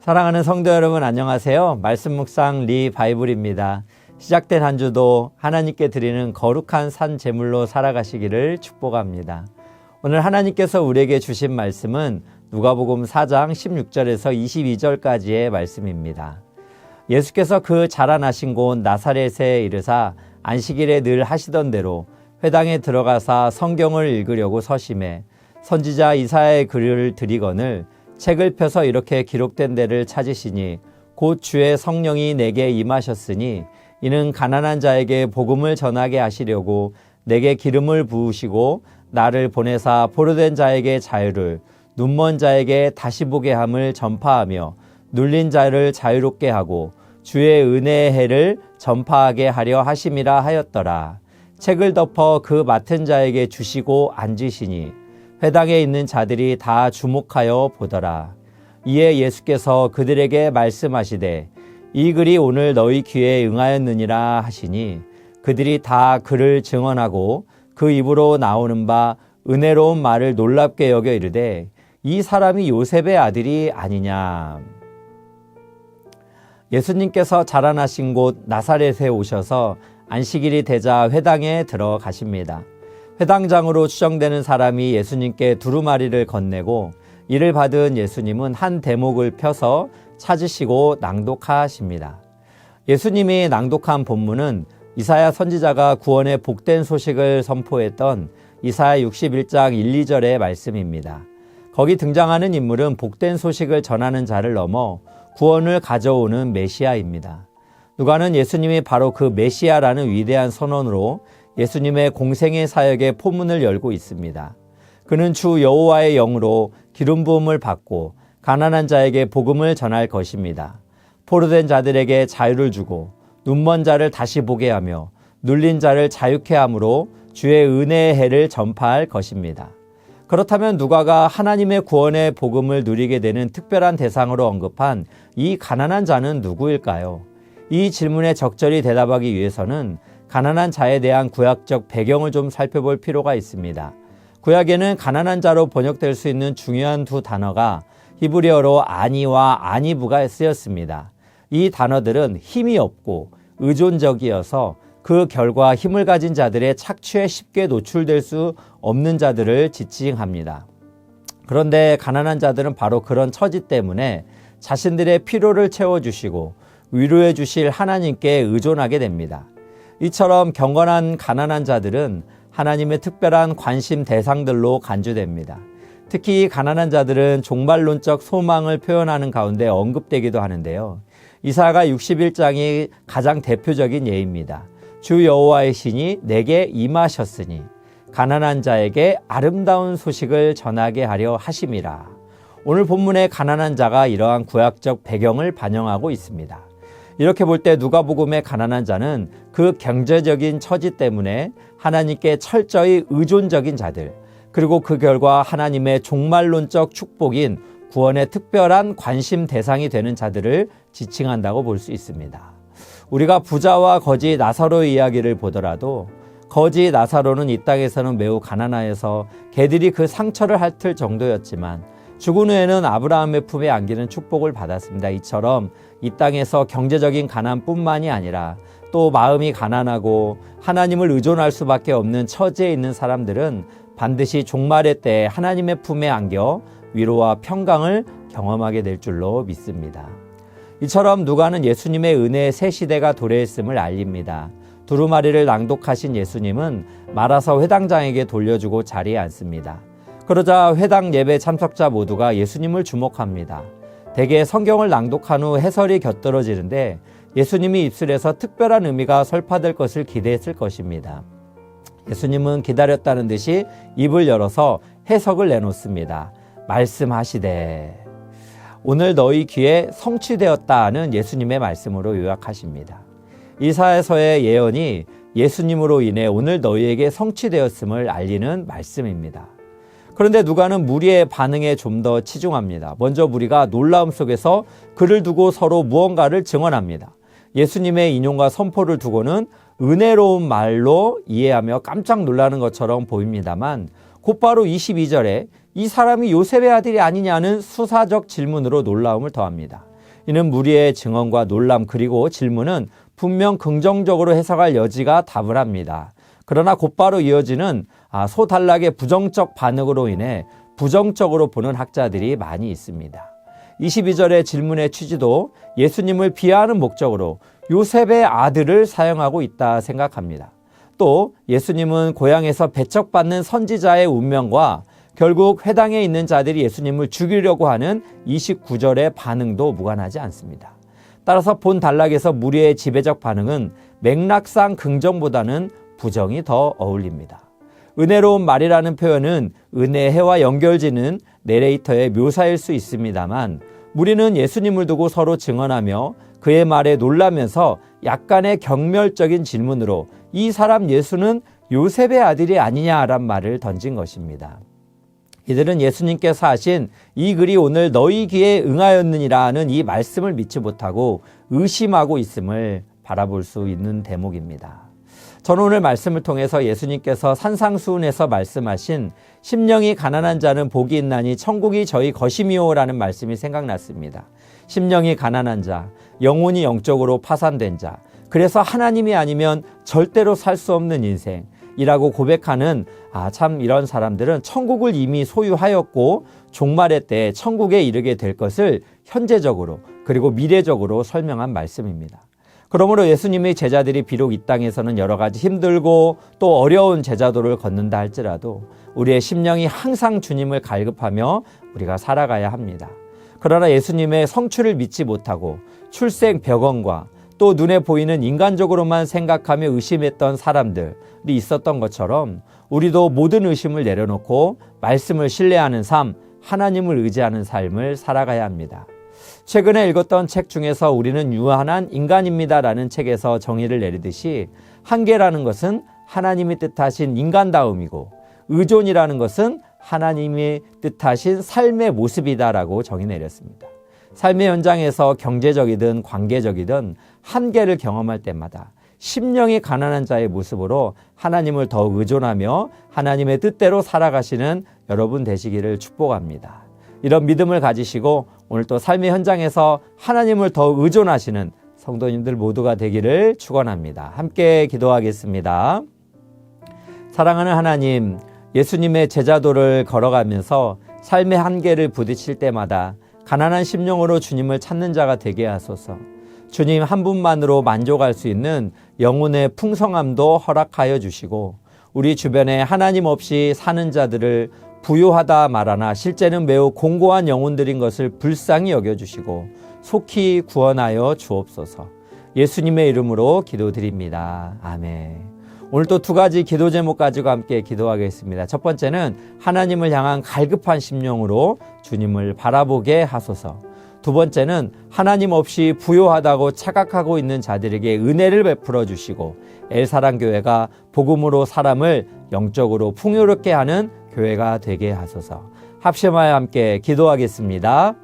사랑하는 성도 여러분, 안녕하세요. 말씀 묵상 리바이블입니다. 시작된 한 주도 하나님께 드리는 거룩한 산 제물로 살아가시기를 축복합니다. 오늘 하나님께서 우리에게 주신 말씀은 누가복음 4장 16절에서 22절까지의 말씀입니다. 예수께서 그 자라나신 곳 나사렛에 이르사 안식일에 늘 하시던 대로 회당에 들어가사 성경을 읽으려고 서심해 선지자 이사야의 글을 들이거늘 책을 펴서 이렇게 기록된 데를 찾으시니 곧 주의 성령이 내게 임하셨으니 이는 가난한 자에게 복음을 전하게 하시려고 내게 기름을 부으시고 나를 보내사 포로된 자에게 자유를 눈먼 자에게 다시 보게 함을 전파하며 눌린 자를 자유롭게 하고 주의 은혜의 해를 전파하게 하려 하심이라 하였더라. 책을 덮어 그 맡은 자에게 주시고 앉으시니 회당에 있는 자들이 다 주목하여 보더라. 이에 예수께서 그들에게 말씀하시되 이 글이 오늘 너희 귀에 응하였느니라 하시니 그들이 다 그를 증언하고 그 입으로 나오는 바 은혜로운 말을 놀랍게 여겨 이르되 이 사람이 요셉의 아들이 아니냐. 예수님께서 자라나신 곳 나사렛에 오셔서 안식일이 되자 회당에 들어가십니다. 회당장으로 추정되는 사람이 예수님께 두루마리를 건네고 이를 받은 예수님은 한 대목을 펴서 찾으시고 낭독하십니다. 예수님이 낭독한 본문은 이사야 선지자가 구원의 복된 소식을 선포했던 이사야 61장 1, 2절의 말씀입니다. 거기 등장하는 인물은 복된 소식을 전하는 자를 넘어 구원을 가져오는 메시아입니다. 누가는 예수님이 바로 그 메시아라는 위대한 선언으로 예수님의 공생의 사역의 포문을 열고 있습니다. 그는 주 여호와의 영으로 기름 부음을 받고 가난한 자에게 복음을 전할 것입니다. 포로된 자들에게 자유를 주고 눈먼 자를 다시 보게 하며 눌린 자를 자유케 함으로 주의 은혜의 해를 전파할 것입니다. 그렇다면 누가가 하나님의 구원의 복음을 누리게 되는 특별한 대상으로 언급한 이 가난한 자는 누구일까요? 이 질문에 적절히 대답하기 위해서는 가난한 자에 대한 구약적 배경을 좀 살펴볼 필요가 있습니다. 구약에는 가난한 자로 번역될 수 있는 중요한 두 단어가 히브리어로 아니와 아니부가 쓰였습니다. 이 단어들은 힘이 없고 의존적이어서 그 결과 힘을 가진 자들의 착취에 쉽게 노출될 수 없는 자들을 지칭합니다. 그런데 가난한 자들은 바로 그런 처지 때문에 자신들의 필요를 채워주시고 위로해 주실 하나님께 의존하게 됩니다. 이처럼 경건한 가난한 자들은 하나님의 특별한 관심 대상들로 간주됩니다. 특히 가난한 자들은 종말론적 소망을 표현하는 가운데 언급되기도 하는데요. 이사야 61장이 가장 대표적인 예입니다. 주 여호와의 신이 내게 임하셨으니 가난한 자에게 아름다운 소식을 전하게 하려 하심이라. 오늘 본문의 가난한 자가 이러한 구약적 배경을 반영하고 있습니다. 이렇게 볼 때 누가복음의 가난한 자는 그 경제적인 처지 때문에 하나님께 철저히 의존적인 자들, 그리고 그 결과 하나님의 종말론적 축복인 구원의 특별한 관심 대상이 되는 자들을 지칭한다고 볼 수 있습니다. 우리가 부자와 거지 나사로의 이야기를 보더라도 거지 나사로는 이 땅에서는 매우 가난하여서 개들이 그 상처를 핥을 정도였지만 죽은 후에는 아브라함의 품에 안기는 축복을 받았습니다. 이처럼 이 땅에서 경제적인 가난뿐만이 아니라 또 마음이 가난하고 하나님을 의존할 수밖에 없는 처지에 있는 사람들은 반드시 종말의 때에 하나님의 품에 안겨 위로와 평강을 경험하게 될 줄로 믿습니다. 이처럼 누가는 예수님의 은혜의 새 시대가 도래했음을 알립니다. 두루마리를 낭독하신 예수님은 말아서 회당장에게 돌려주고 자리에 앉습니다. 그러자 회당 예배 참석자 모두가 예수님을 주목합니다. 대개 성경을 낭독한 후 해설이 곁들어지는데 예수님이 입술에서 특별한 의미가 설파될 것을 기대했을 것입니다. 예수님은 기다렸다는 듯이 입을 열어서 해석을 내놓습니다. 말씀하시되 오늘 너희 귀에 성취되었다는 예수님의 말씀으로 요약하십니다. 이사야서의 예언이 예수님으로 인해 오늘 너희에게 성취되었음을 알리는 말씀입니다. 그런데 누가는 무리의 반응에 좀 더 치중합니다. 먼저 무리가 놀라움 속에서 그를 두고 서로 무언가를 증언합니다. 예수님의 인용과 선포를 두고는 은혜로운 말로 이해하며 깜짝 놀라는 것처럼 보입니다만 곧바로 22절에 이 사람이 요셉의 아들이 아니냐는 수사적 질문으로 놀라움을 더합니다. 이는 무리의 증언과 놀람 그리고 질문은 분명 긍정적으로 해석할 여지가 다분합니다. 그러나 곧바로 이어지는 소단락의 부정적 반응으로 인해 부정적으로 보는 학자들이 많이 있습니다. 22절의 질문의 취지도 예수님을 비하하는 목적으로 요셉의 아들을 사용하고 있다 생각합니다. 또 예수님은 고향에서 배척받는 선지자의 운명과 결국 회당에 있는 자들이 예수님을 죽이려고 하는 29절의 반응도 무관하지 않습니다. 따라서 본 단락에서 무리의 지배적 반응은 맥락상 긍정보다는 부정이 더 어울립니다. 은혜로운 말이라는 표현은 은혜해와 연결지는 내레이터의 묘사일 수 있습니다만 무리는 예수님을 두고 서로 증언하며 그의 말에 놀라면서 약간의 경멸적인 질문으로 이 사람 예수는 요셉의 아들이 아니냐란 말을 던진 것입니다. 이들은 예수님께서 하신 이 글이 오늘 너희 귀에 응하였느니라는 이 말씀을 믿지 못하고 의심하고 있음을 바라볼 수 있는 대목입니다. 저는 오늘 말씀을 통해서 예수님께서 산상수훈에서 말씀하신 심령이 가난한 자는 복이 있나니 천국이 저희 것이미오라는 말씀이 생각났습니다. 심령이 가난한 자, 영혼이 영적으로 파산된 자, 그래서 하나님이 아니면 절대로 살 수 없는 인생이라고 고백하는 참 이런 사람들은 천국을 이미 소유하였고 종말의 때 천국에 이르게 될 것을 현재적으로 그리고 미래적으로 설명한 말씀입니다. 그러므로 예수님의 제자들이 비록 이 땅에서는 여러 가지 힘들고 또 어려운 제자도를 걷는다 할지라도 우리의 심령이 항상 주님을 갈급하며 우리가 살아가야 합니다. 그러나 예수님의 성취를 믿지 못하고 출생벽언과 또 눈에 보이는 인간적으로만 생각하며 의심했던 사람들이 있었던 것처럼 우리도 모든 의심을 내려놓고 말씀을 신뢰하는 삶, 하나님을 의지하는 삶을 살아가야 합니다. 최근에 읽었던 책 중에서 우리는 유한한 인간입니다라는 책에서 정의를 내리듯이 한계라는 것은 하나님이 뜻하신 인간다움이고 의존이라는 것은 하나님이 뜻하신 삶의 모습이다라고 정의 내렸습니다. 삶의 현장에서 경제적이든 관계적이든 한계를 경험할 때마다 심령이 가난한 자의 모습으로 하나님을 더욱 의존하며 하나님의 뜻대로 살아가시는 여러분 되시기를 축복합니다. 이런 믿음을 가지시고 오늘 또 삶의 현장에서 하나님을 더욱 의존하시는 성도님들 모두가 되기를 축원합니다. 함께 기도하겠습니다. 사랑하는 하나님, 예수님의 제자도를 걸어가면서 삶의 한계를 부딪힐 때마다 가난한 심령으로 주님을 찾는 자가 되게 하소서. 주님 한 분만으로 만족할 수 있는 영혼의 풍성함도 허락하여 주시고 우리 주변에 하나님 없이 사는 자들을 부요하다 말하나 실제는 매우 공고한 영혼들인 것을 불쌍히 여겨주시고 속히 구원하여 주옵소서. 예수님의 이름으로 기도드립니다. 아멘. 오늘 또 두 가지 기도 제목 가지고 함께 기도하겠습니다. 첫 번째는 하나님을 향한 갈급한 심령으로 주님을 바라보게 하소서. 두 번째는 하나님 없이 부요하다고 착각하고 있는 자들에게 은혜를 베풀어 주시고 엘사랑교회가 복음으로 사람을 영적으로 풍요롭게 하는 교회가 되게 하소서. 합심하여 함께 기도하겠습니다.